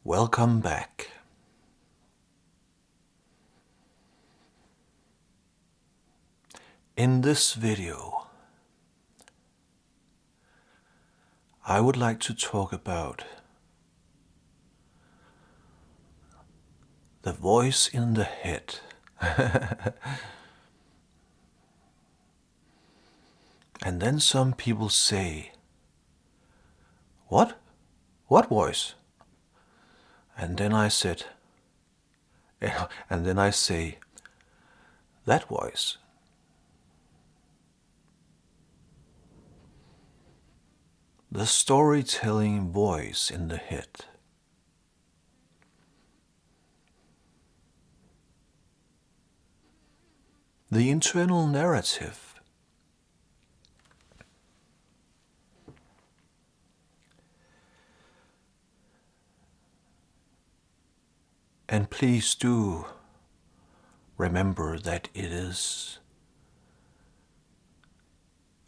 Welcome back. In this video, I would like to talk about the voice in the head. And then some people say, "What? What voice?" And then I said, and then I say, that voice. The storytelling voice in the head. The internal narrative. And please do remember that it is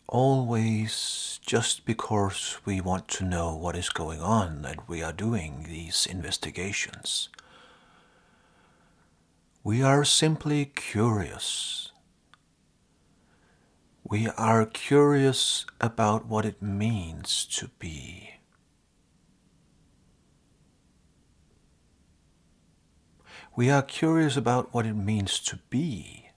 always just because we want to know what is going on that we are doing these investigations. We are simply curious. We are curious about what it means to be. We are curious about what it means to be.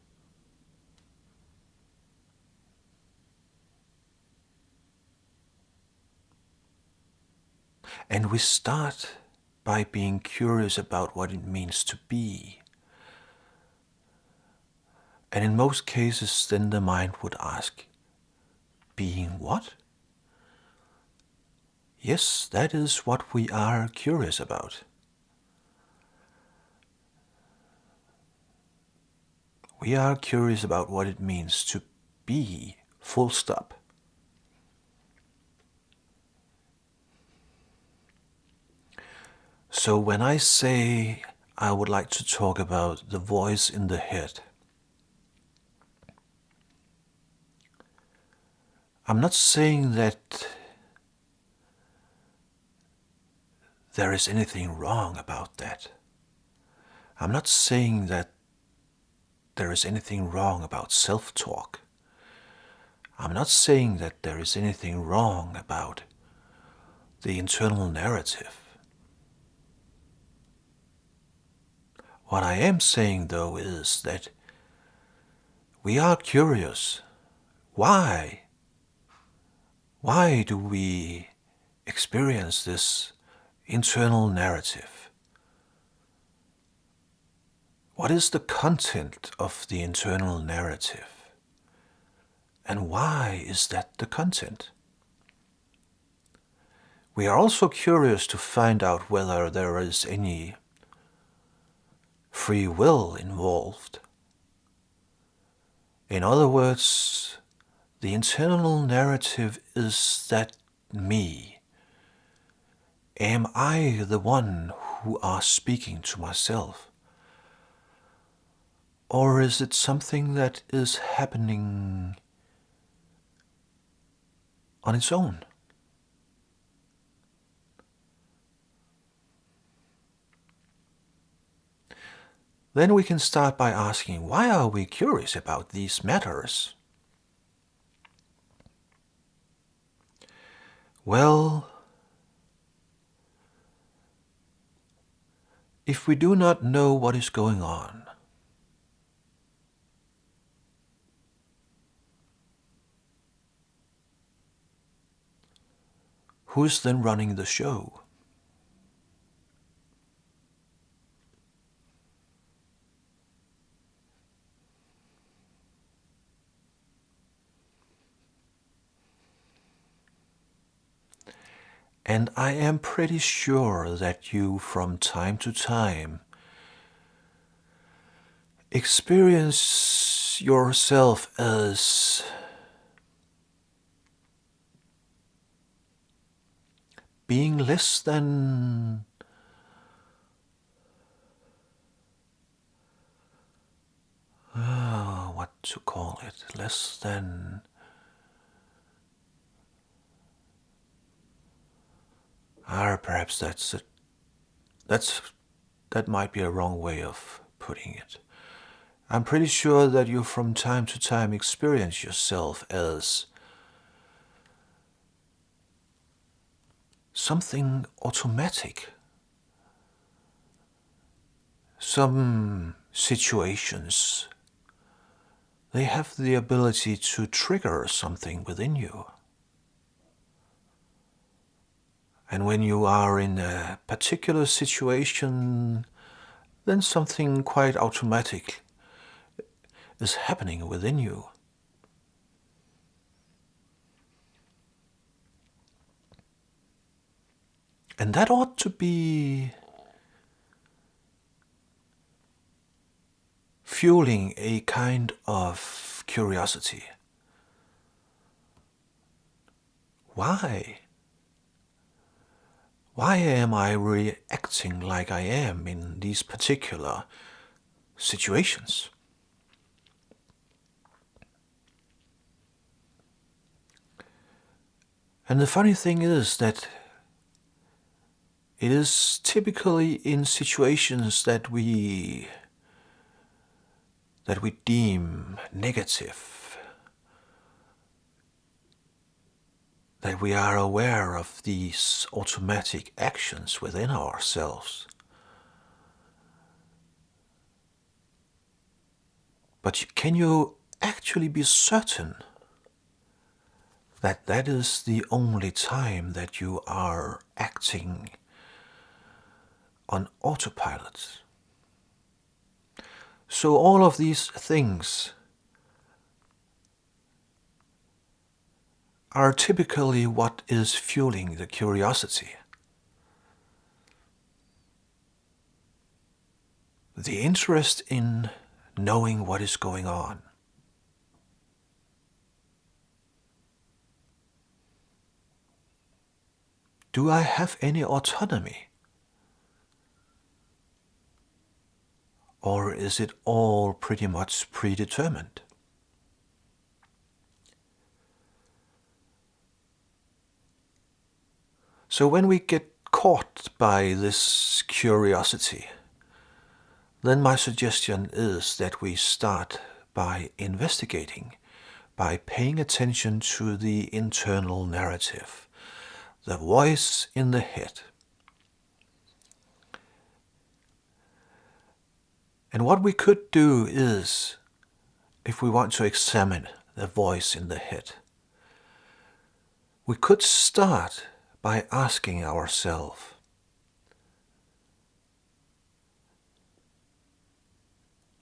And we start by being curious about what it means to be. And in most cases, then the mind would ask, being what? Yes, that is what we are curious about. We are curious about what it means to be, full stop. So when I say I would like to talk about the voice in the head, I'm not saying that there is anything wrong about that. I'm not saying that there is anything wrong about self-talk. I'm not saying that there is anything wrong about the internal narrative. What I am saying, though, is that we are curious. Why? Why do we experience this internal narrative? What is the content of the internal narrative? And why is that the content? We are also curious to find out whether there is any free will involved. In other words, the internal narrative is that me. Am I the one who are speaking to myself? Or is it something that is happening on its own? Then we can start by asking, why are we curious about these matters? Well, if we do not know what is going on, who's then running the show? And I am pretty sure that you, from time to time, experience yourself as being less than what to call it, less than perhaps that's a that might be a wrong way of putting it. I'm pretty sure that you from time to time experience yourself as something automatic. Some situations, they have the ability to trigger something within you. And when you are in a particular situation, then something quite automatic is happening within you. And that ought to be fueling a kind of curiosity. Why? Why am I reacting like I am in these particular situations? And the funny thing is that it is typically in situations that we deem negative, that we are aware of these automatic actions within ourselves. But can you actually be certain that that is the only time that you are acting on autopilot? So all of these things are typically what is fueling the curiosity. The interest in knowing what is going on. Do I have any autonomy? Or is it all pretty much predetermined? So when we get caught by this curiosity, then my suggestion is that we start by investigating, by paying attention to the internal narrative, the voice in the head. And what we could do is, if we want to examine the voice in the head, we could start by asking ourselves,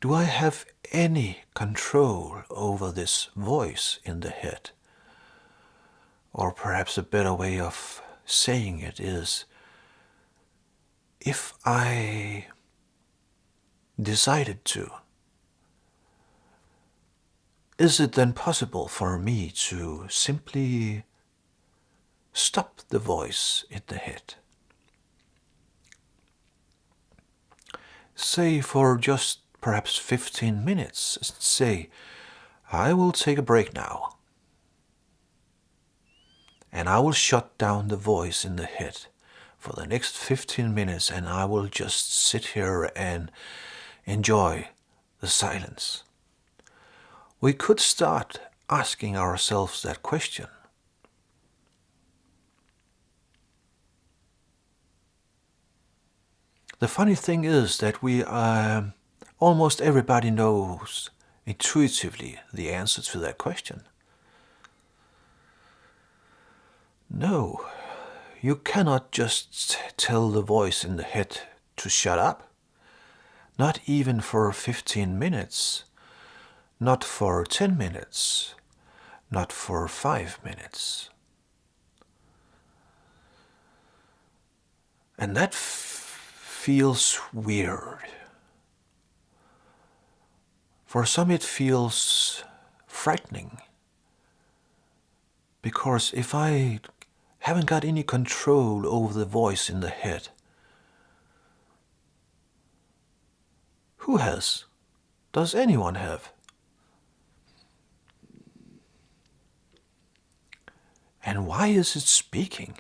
do I have any control over this voice in the head? Or perhaps a better way of saying it is, if I decided to, is it then possible for me to simply stop the voice in the head? Say for just perhaps 15 minutes, say, I will take a break now. And I will shut down the voice in the head for the next 15 minutes, and I will just sit here and enjoy the silence. We could start asking ourselves that question. The funny thing is that almost everybody knows intuitively the answer to that question. No, you cannot just tell the voice in the head to shut up. Not even for 15 minutes. Not for 10 minutes. Not for 5 minutes. And that feels weird. For some it feels frightening. Because if I haven't got any control over the voice in the head, who has? Does anyone have? And why is it speaking?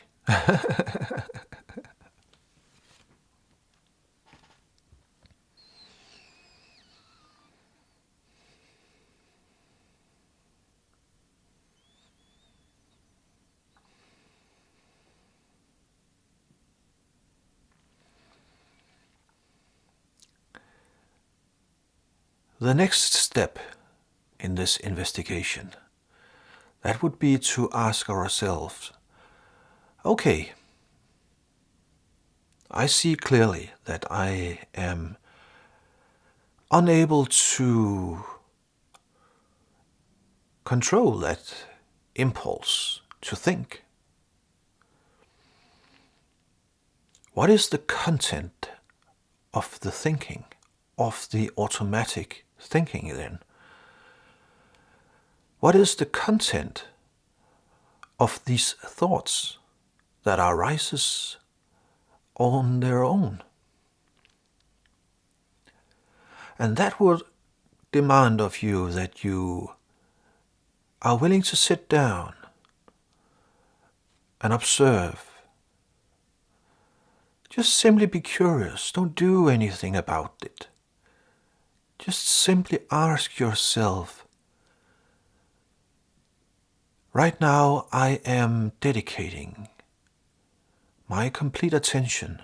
The next step in this investigation, that would be to ask ourselves, okay, I see clearly that I am unable to control that impulse to think. What is the content of the thinking, of the automatic thinking then? What is the content of these thoughts that arises on their own? And that would demand of you that you are willing to sit down and observe. Just simply be curious. Don't do anything about it. Just simply ask yourself, right now I am dedicating my complete attention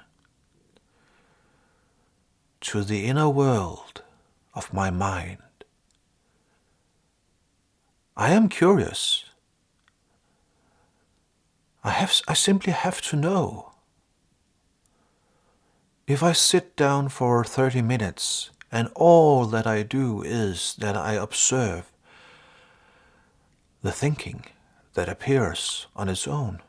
to the inner world of my mind. I am curious. I simply have to know. If I sit down for 30 minutes and all that I do is that I observe the thinking that appears on its own,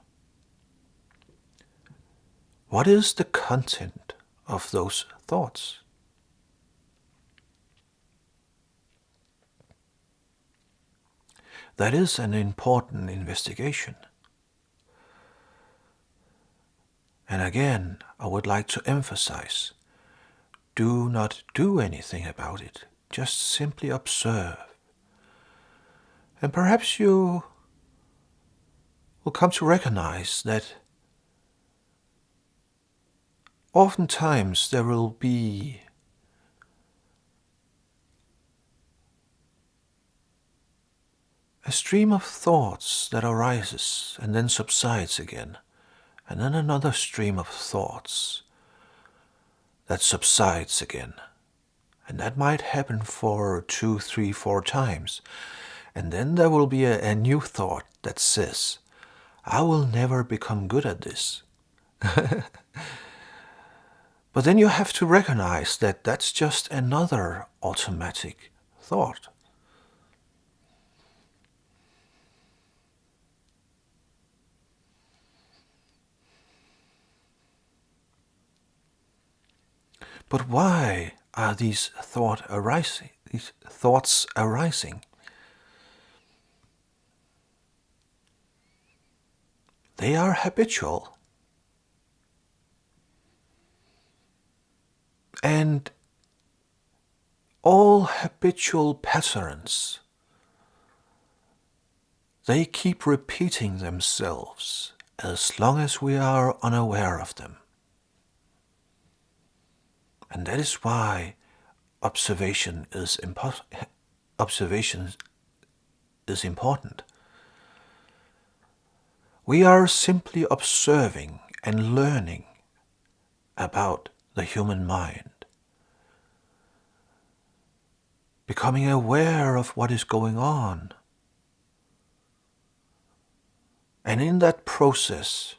what is the content of those thoughts? That is an important investigation. And again, I would like to emphasize, do not do anything about it. Just simply observe. And perhaps you will come to recognize that oftentimes there will be a stream of thoughts that arises and then subsides again, and then another stream of thoughts that subsides again. And that might happen for 2, 3, 4 times. And then there will be a new thought that says, I will never become good at this. But then you have to recognize that that's just another automatic thought. But why are these thoughts arising? They are habitual. And all habitual patterns, they keep repeating themselves as long as we are unaware of them. And that is why observation is important. We are simply observing and learning about the human mind, becoming aware of what is going on. And in that process,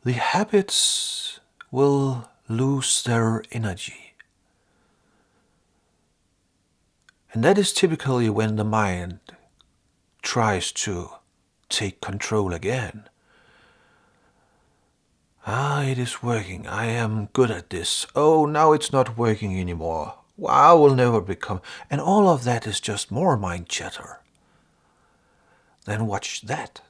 the habits will lose their energy. And that is typically when the mind tries to take control again. It is working. I am good at this. Oh, now it's not working anymore. I will never become. And all of that is just more mind chatter. Then watch that.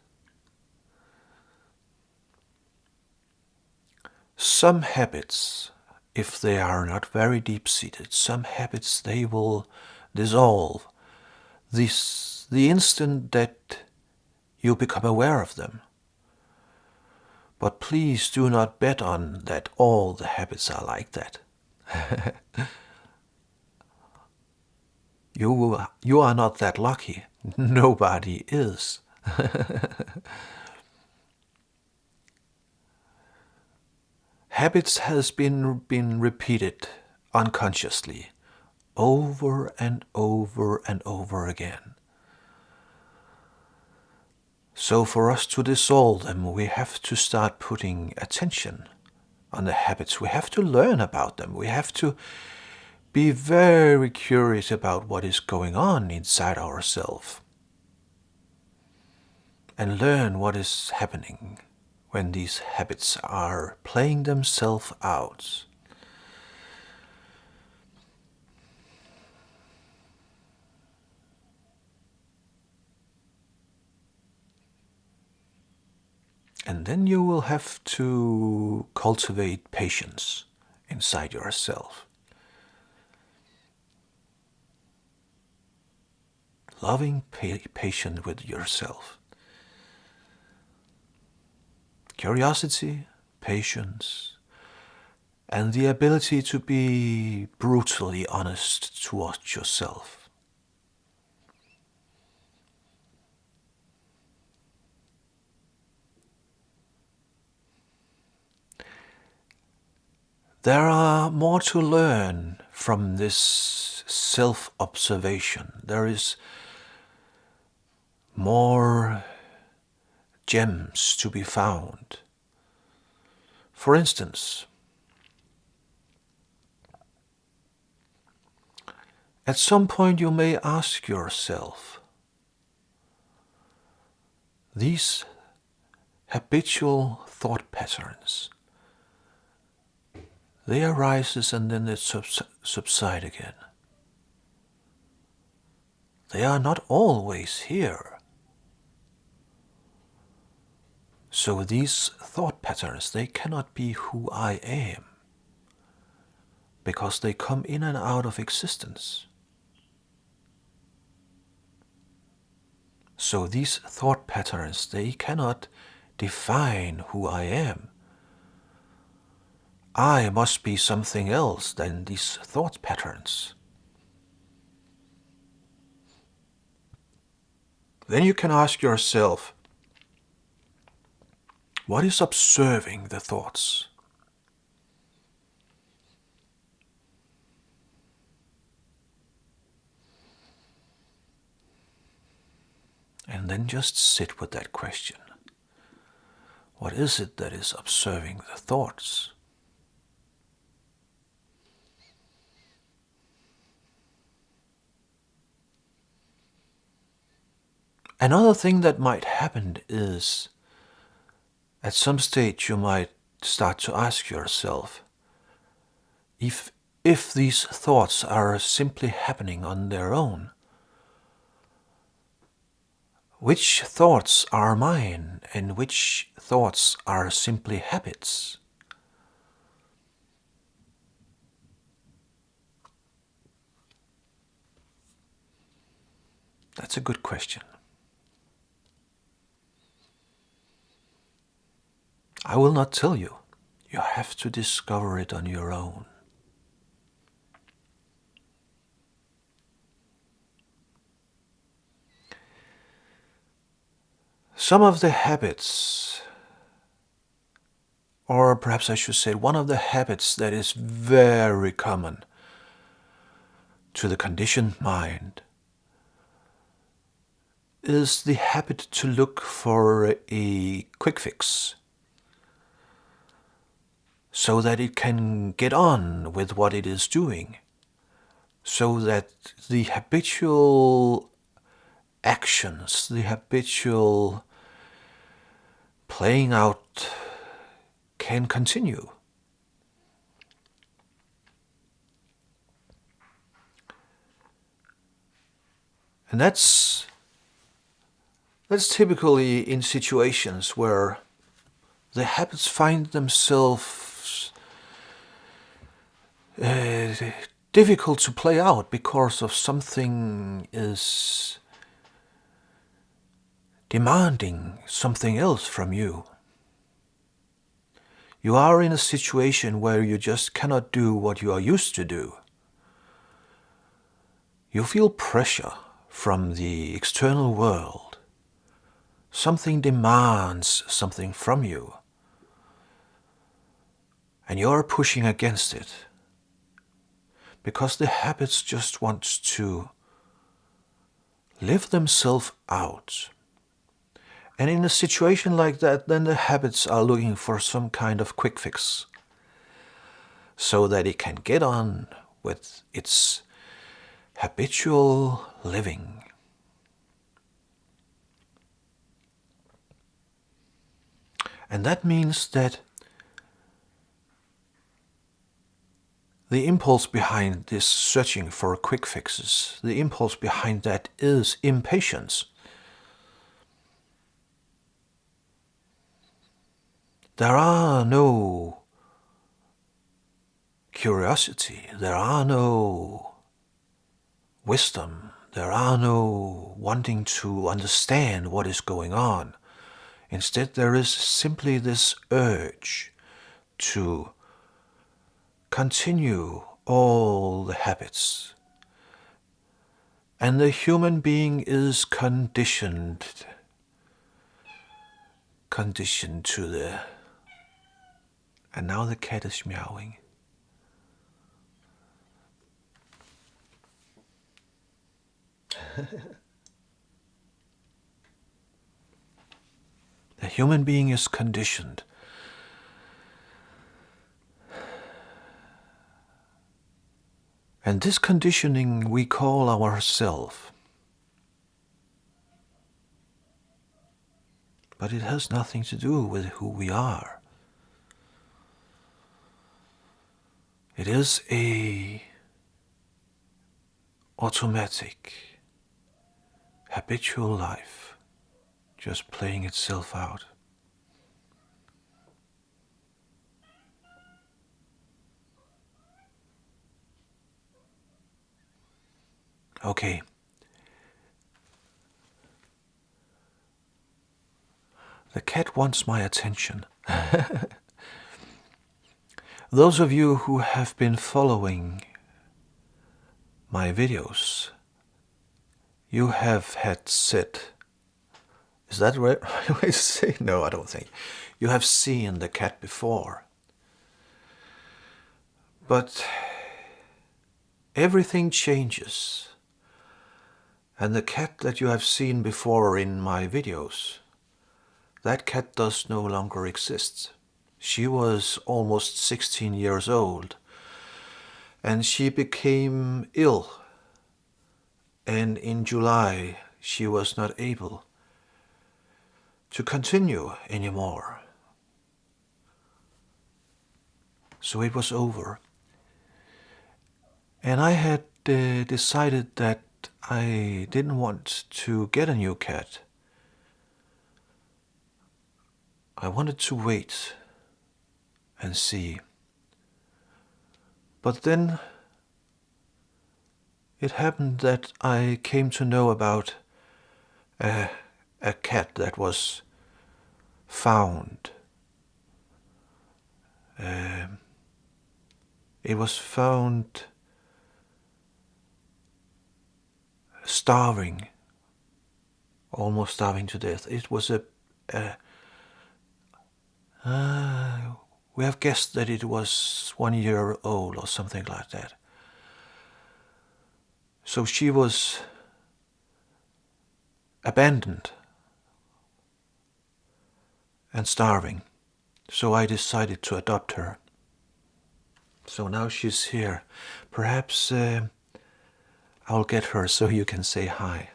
Some habits, if they are not very deep-seated, some habits, they will dissolve the instant that you become aware of them. But please do not bet on that all the habits are like that. You are not that lucky. Nobody is. Habits has been repeated unconsciously, over and over and over again. So for us to dissolve them, we have to start putting attention on the habits. We have to learn about them. We have to be very curious about what is going on inside ourselves and learn what is happening when these habits are playing themselves out. And then you will have to cultivate patience inside yourself. Loving, patient with yourself. Curiosity, patience, and the ability to be brutally honest towards yourself. There are more to learn from this self-observation. There is more gems to be found. For instance, at some point you may ask yourself, these habitual thought patterns, they arise and then they subside again. They are not always here. So these thought patterns, they cannot be who I am, because they come in and out of existence. So these thought patterns, they cannot define who I am. I must be something else than these thought patterns. Then you can ask yourself, what is observing the thoughts? And then just sit with that question. What is it that is observing the thoughts? Another thing that might happen is, at some stage you might start to ask yourself, if these thoughts are simply happening on their own, which thoughts are mine and which thoughts are simply habits? That's a good question. I will not tell you. You have to discover it on your own. Some of the habits, or perhaps I should say one of the habits that is very common to the conditioned mind, is the habit to look for a quick fix so that it can get on with what it is doing, so that the habitual actions, the habitual playing out can continue. And that's typically in situations where the habits find themselves difficult to play out because of something is demanding something else from you. You are in a situation where you just cannot do what you are used to do. You feel pressure from the external world. Something demands something from you, and you are pushing against it. because the habits just want to live themselves out. And in a situation like that, then the habits are looking for some kind of quick fix so that it can get on with its habitual living. And that means that the impulse behind this searching for quick fixes, the impulse behind that is impatience. There are no curiosity, there are no wisdom, there are no wanting to understand what is going on. Instead, there is simply this urge to continue all the habits. And the human being is conditioned to the... And now the cat is meowing. The human being is conditioned. And this conditioning we call ourself. But it has nothing to do with who we are. It is a automatic, habitual life, just playing itself out. Okay. The cat wants my attention. Those of you who have been following my videos, you have had said, is that right way to say? No, I don't think. You have seen the cat before. But everything changes. And the cat that you have seen before in my videos, that cat does no longer exist. She was almost 16 years old, and she became ill. And in July, she was not able to continue anymore. So it was over. And I had decided that I didn't want to get a new cat. I wanted to wait and see. But then it happened that I came to know about a cat that was found. It was found starving, almost starving to death. It was we have guessed that it was 1 year old or something like that. So she was abandoned and starving. So I decided to adopt her. So now she's here. Perhaps I'll get her so you can say hi.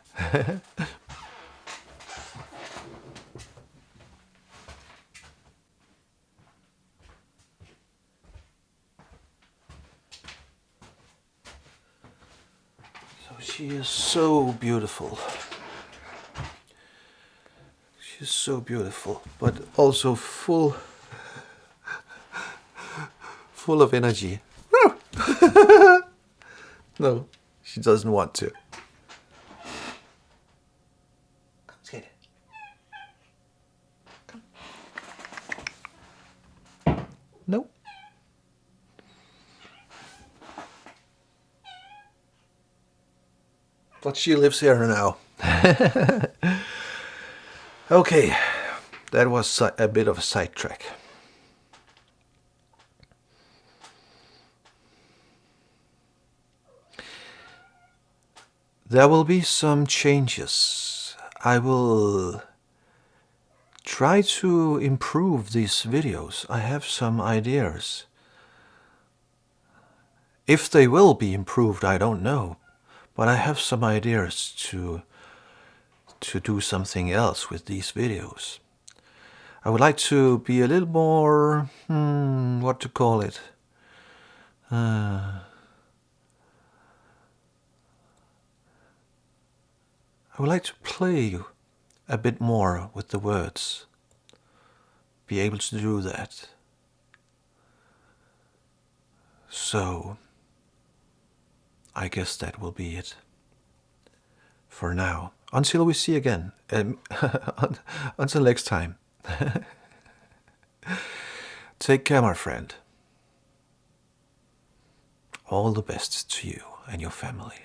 She is so beautiful. She's so beautiful, but also full of energy. No, she doesn't want to. Come, skate. Come. No. But she lives here now. Okay, that was a bit of a sidetrack. There will be some changes. I will try to improve these videos. I have some ideas. If they will be improved, I don't know. But I have some ideas to do something else with these videos. I would like to be a little more, what to call it? I would like to play a bit more with the words. Be able to do that. So, I guess that will be it for now. Until we see again. Until next time. Take care, my friend. All the best to you and your family.